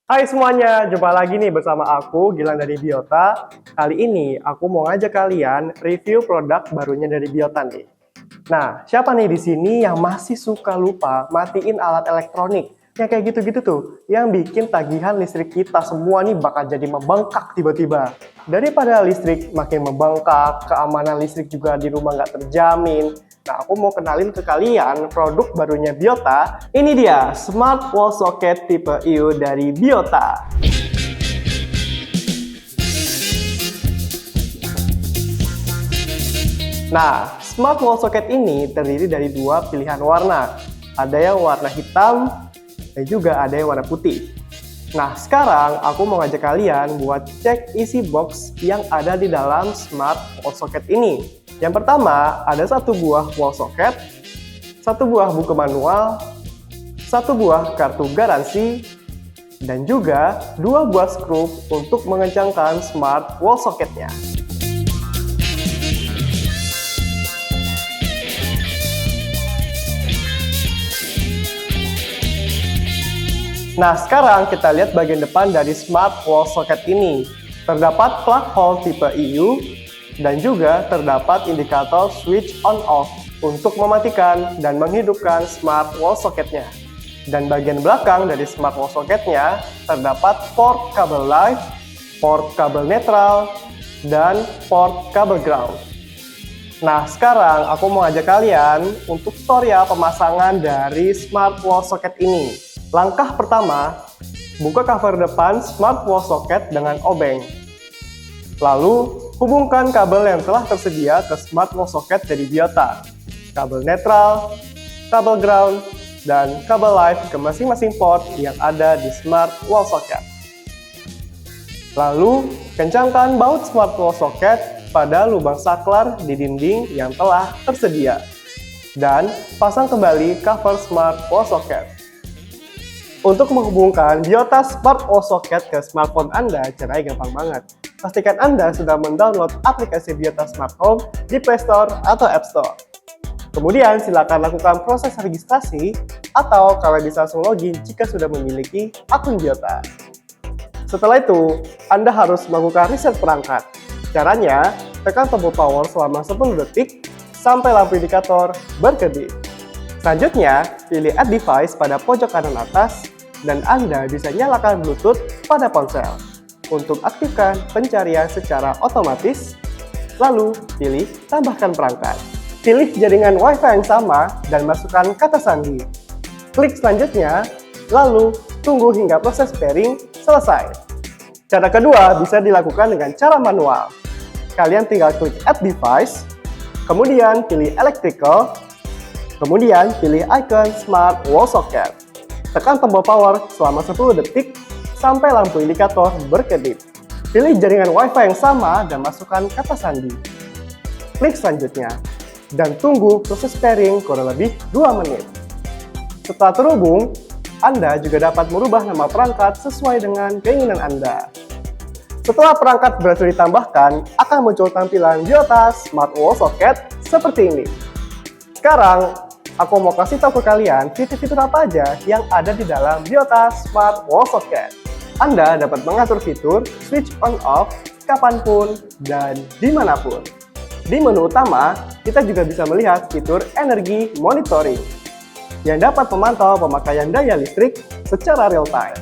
Hai semuanya, jumpa lagi nih bersama aku, Gilang dari Biota. Kali ini aku mau ngajak kalian review produk barunya dari Biota nih. Nah, siapa nih di sini yang masih suka lupa matiin alat elektronik? Yang kayak gitu-gitu tuh, yang bikin tagihan listrik kita semua nih bakal jadi membengkak tiba-tiba. Daripada listrik makin membengkak, keamanan listrik juga di rumah nggak terjamin. Nah, aku mau kenalin ke kalian produk barunya Biota. Ini dia, Smart Wall Socket tipe IU dari Biota. Nah, Smart Wall Socket ini terdiri dari dua pilihan warna. Ada yang warna hitam, dan juga ada yang warna putih. Nah, sekarang aku mau ngajak kalian buat cek isi box yang ada di dalam Smart Wall Socket ini. Yang pertama, ada satu buah wall socket, satu buah buku manual, satu buah kartu garansi, dan juga dua buah skrup untuk mengencangkan Smart Wall Socket-nya. Nah, sekarang kita lihat bagian depan dari Smart Wall Socket ini. Terdapat plug hole tipe IU, dan juga terdapat indikator switch on-off untuk mematikan dan menghidupkan Smart Wall Socket-nya. Dan bagian belakang dari Smart Wall Socket-nya terdapat port kabel live, port kabel netral, dan port kabel ground. Nah, sekarang aku mau ajak kalian untuk tutorial pemasangan dari Smart Wall Socket ini. Langkah pertama, buka cover depan Smart Wall Socket dengan obeng. Lalu, hubungkan kabel yang telah tersedia ke Smart Wall Socket dari Biota. Kabel netral, kabel ground, dan kabel live ke masing-masing port yang ada di Smart Wall Socket. Lalu, kencangkan baut Smart Wall Socket pada lubang saklar di dinding yang telah tersedia. Dan pasang kembali cover Smart Wall Socket. Untuk menghubungkan Biota Smart Wall Socket ke smartphone Anda, caranya gampang banget. Pastikan Anda sudah mendownload aplikasi Biota Smart Home di Play Store atau App Store. Kemudian silakan lakukan proses registrasi atau kalian bisa langsung login jika sudah memiliki akun Biota. Setelah itu, Anda harus melakukan reset perangkat. Caranya, tekan tombol power selama 10 detik sampai lampu indikator berkedip. Selanjutnya, pilih Add Device pada pojok kanan atas dan Anda bisa nyalakan Bluetooth pada ponsel. Untuk aktifkan pencarian secara otomatis, lalu pilih tambahkan perangkat. Pilih jaringan Wi-Fi yang sama dan masukkan kata sandi. Klik selanjutnya, lalu tunggu hingga proses pairing selesai. Cara kedua bisa dilakukan dengan cara manual. Kalian tinggal klik Add Device, kemudian pilih Electrical, kemudian pilih icon Smart Wall Socket. Tekan tombol power selama 10 detik sampai lampu indikator berkedip. Pilih jaringan Wi-Fi yang sama dan masukkan kata sandi. Klik selanjutnya, dan tunggu proses pairing kurang lebih 2 menit. Setelah terhubung, Anda juga dapat merubah nama perangkat sesuai dengan keinginan Anda. Setelah perangkat berhasil ditambahkan, akan muncul tampilan Biota Smart Wall Socket seperti ini. Sekarang, aku mau kasih tahu ke kalian fitur-fitur apa aja yang ada di dalam Biota Smart Wall Socket. Anda dapat mengatur fitur switch on-off kapanpun dan dimanapun. Di menu utama, kita juga bisa melihat fitur energi monitoring yang dapat memantau pemakaian daya listrik secara real-time.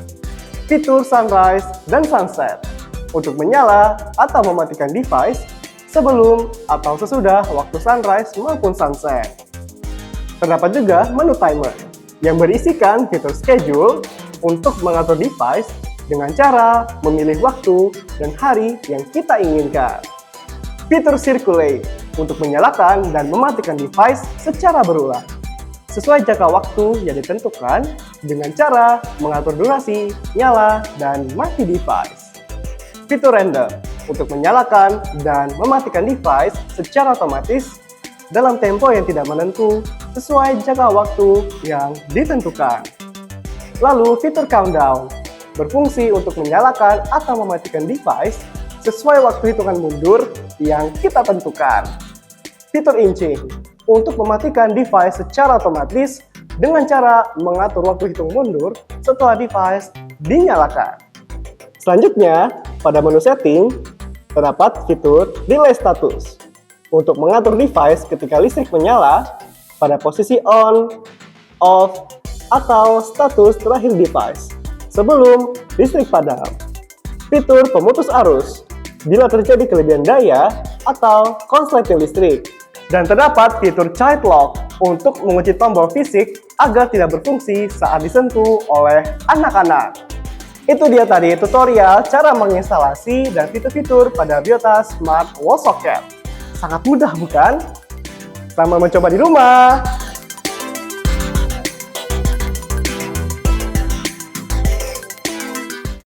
Fitur sunrise dan sunset untuk menyala atau mematikan device sebelum atau sesudah waktu sunrise maupun sunset. Terdapat juga menu timer yang berisikan fitur schedule untuk mengatur device dengan cara memilih waktu dan hari yang kita inginkan. Fitur circulate untuk menyalakan dan mematikan device secara berulang, sesuai jangka waktu yang ditentukan dengan cara mengatur durasi, nyala, dan mati device. Fitur random untuk menyalakan dan mematikan device secara otomatis dalam tempo yang tidak menentu sesuai jangka waktu yang ditentukan. Lalu fitur countdown berfungsi untuk menyalakan atau mematikan device sesuai waktu hitungan mundur yang kita tentukan. Fitur inching untuk mematikan device secara otomatis dengan cara mengatur waktu hitung mundur setelah device dinyalakan. Selanjutnya, pada menu setting, terdapat fitur Relay Status untuk mengatur device ketika listrik menyala pada posisi on, off, atau status terakhir device sebelum listrik padam. Fitur pemutus arus bila terjadi kelebihan daya atau konsleting listrik. Dan terdapat fitur Child Lock untuk mengunci tombol fisik agar tidak berfungsi saat disentuh oleh anak-anak. Itu dia tadi tutorial cara menginstalasi dan fitur-fitur pada Biota Smart Wall Socket. Sangat mudah bukan? Selamat mencoba di rumah!